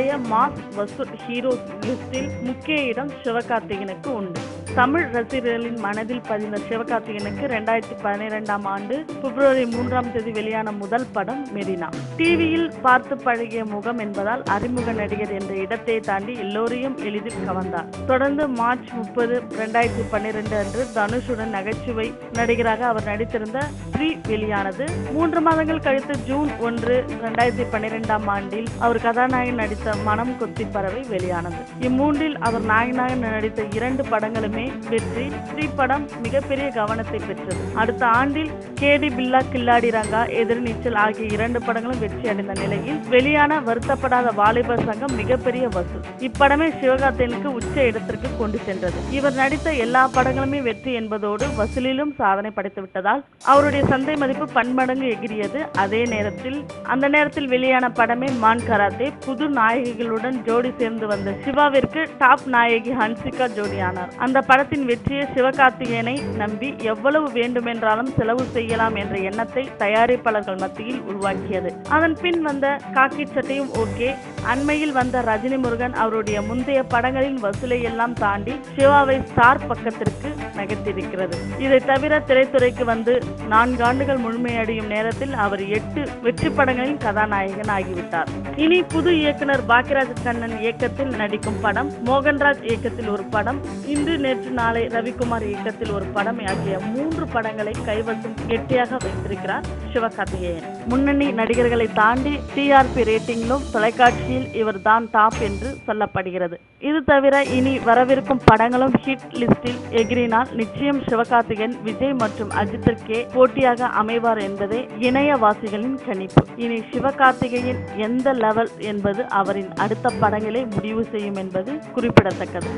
இன்றைய மாஸ் வசூல் ஹீரோஸ் லிஸ்டில் முக்கிய இடம் சிவகார்த்திகேயனுக்கு உண்டு. தமிழ் ரசிகர்களின் மனதில் பதிந்த சிவகார்த்திகேயனுக்கு 2012ஆம் ஆண்டு பிப்ரவரி 3ஆம் தேதி வெளியான முதல் படம் மெரினா. டிவியில் பார்த்து பழகிய முகம் என்பதால் அறிமுக நடிகர் என்ற இடத்தை தாண்டி எல்லோரையும் எளிதில் கவர்ந்தார். தொடர்ந்து மார்ச் 30, 2012 அன்று தனுஷுடன் நகைச்சுவை நடிகராக அவர் நடித்திருந்த ஸ்ரீ வெளியானது. 3 மாதங்கள் கழித்து ஜூன் 1, 2012ஆம் ஆண்டில் அவர் கதாநாயகன் நடித்த மனம் கொத்தி பறவை வெளியானது. இம்மூன்றில் அவர் நாயகனாக நடித்த 2 படங்களுமே வெற்றி. ஸ்ரீ படம் மிகப்பெரிய கவனத்தை பெற்றது. அடுத்த ஆண்டில் கேடி பில்லா கில்லாடி ரங்கா எதிர்நீச்சல் ஆகிய 2 படங்களும் வெற்றி அடைந்த நிலையில் வெளியான வருத்தப்படாத வாலிபர் சங்கம் மிகப்பெரிய வசூல். இப்படமே சிவகார்த்திகேயனுக்கு உச்ச இடத்திற்கு கொண்டு சென்றது. இவர் நடித்த எல்லா படங்களுமே வெற்றி என்பதோடு வசூலிலும் சாதனை படைத்து விட்டதால் அவருடைய சந்தை மதிப்பு பன்மடங்கு எகிரியது. அதே நேரத்தில் அந்த நேரத்தில் வெளியான படமே மான் கராத்தே. புது நாயகிகளுடன் ஜோடி சேர்ந்து வந்த சிவாவிற்கு டாப் நாயகி ஹன்சிகா ஜோடியானார். அந்த படத்தின் வெற்றியை சிவகார்த்திகேயனை நம்பி எவ்வளவு வேண்டுமென்றாலும் செலவு செய்யலாம் என்ற எண்ணத்தை தயாரிப்பாளர்கள் மத்தியில் உருவாக்கியது. அதன் பின் வந்த காக்கி சட்டையும் ஓகே. அண்மையில் வந்த ரஜினி முருகன் அவருடைய முந்தைய படங்களின் வசூலை எல்லாம் தாண்டி சிவாவை ஸ்டார் பக்கத்திற்கு நகர்த்தியிருக்கிறது. இதை தவிர திரைத்துறைக்கு வந்து 4 ஆண்டுகள் முழுமையடையும் நேரத்தில் அவர் 8 வெற்றி படங்களின் கதாநாயகன் ஆகிவிட்டார். இனி புது இயக்குனர் பாக்கியராஜ் கண்ணன் இயக்கத்தில் நடிக்கும் படம், மோகன்ராஜ் இயக்கத்தில் ஒரு படம், இன்று நேற்று நாளை ரவிக்குமார் இயக்கத்தில் ஒரு படம் ஆகிய 3 படங்களை கைவசம் கெட்டியாக வைத்திருக்கிறார் சிவகார்த்திகேயன். முன்னணி நடிகர்களை தாண்டி டிஆர்பி ரேட்டிங்கிலும் தொலைக்காட்சியில் இவர் தான் டாப் என்று சொல்லப்படுகிறது. இது தவிர இனி வரவிருக்கும் படங்களும் ஹிட் லிஸ்டில் எகிரினால் நிச்சயம் சிவகார்த்திகேயன் விஜய் மற்றும் அஜித்திற்கே போட்டியாக அமைவார் என்பதே இணையவாசிகளின் கணிப்பு. இனி சிவகார்த்திகேயன் எந்த லெவல் என்பது அவரின் அடுத்த படங்களே முடிவு செய்யும் என்பது குறிப்பிடத்தக்கது.